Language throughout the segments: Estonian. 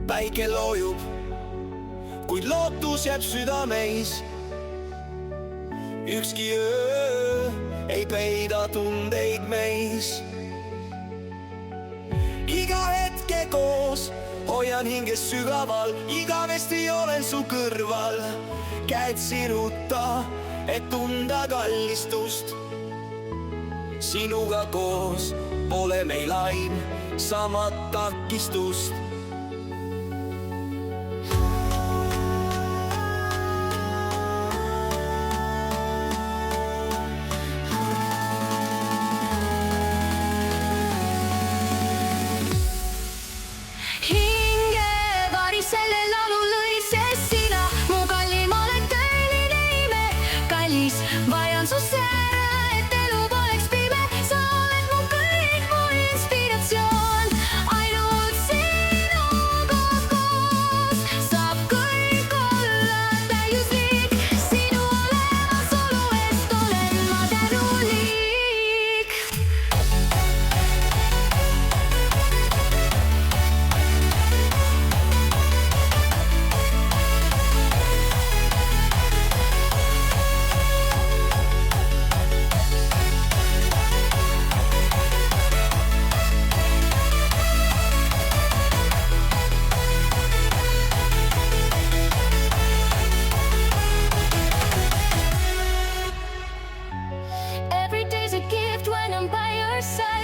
päike loojub, kuid lootus jääb südameis. Ükski öö ei peida tundeid meis. Iga hetke koos hoian hinges sügaval, igavesti olen su kõrval. Käed siruta, et tunda kallistust. Sinuga koos pole meil aim sama takistust. Selle laulu lõi, sest sina mu kallim oled tõeline ime. Kallis, vajan su säära, et elu poleks pime. Sa oled mu kõik, mu inspiratsioon. Ainult sinuga koos saab kõik olla täiuslik. Sinu olemasolu eest olen ma tänulik.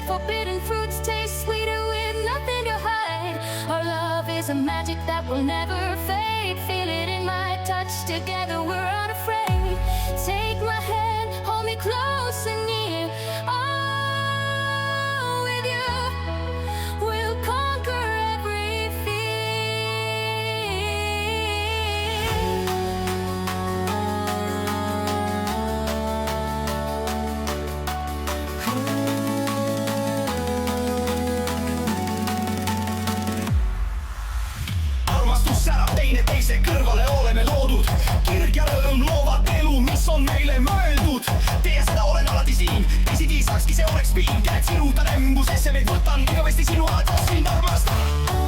Forbidden fruits taste sweeter with nothing to hide. Our love is a magic that will never fade. Feel it in my touch, together we're unafraid. Take my hand, hold me close and near. Oh, with you we'll conquer every teise kõrvale oleme loodud. Kirg ja rõõm loovad elu, mis on meile mõeldud. Teie seda olen alati siin, teisiti saakski see oleks piin. Käed sinutan embusesse, meid võtan igavesti sinu alati, sind armastan.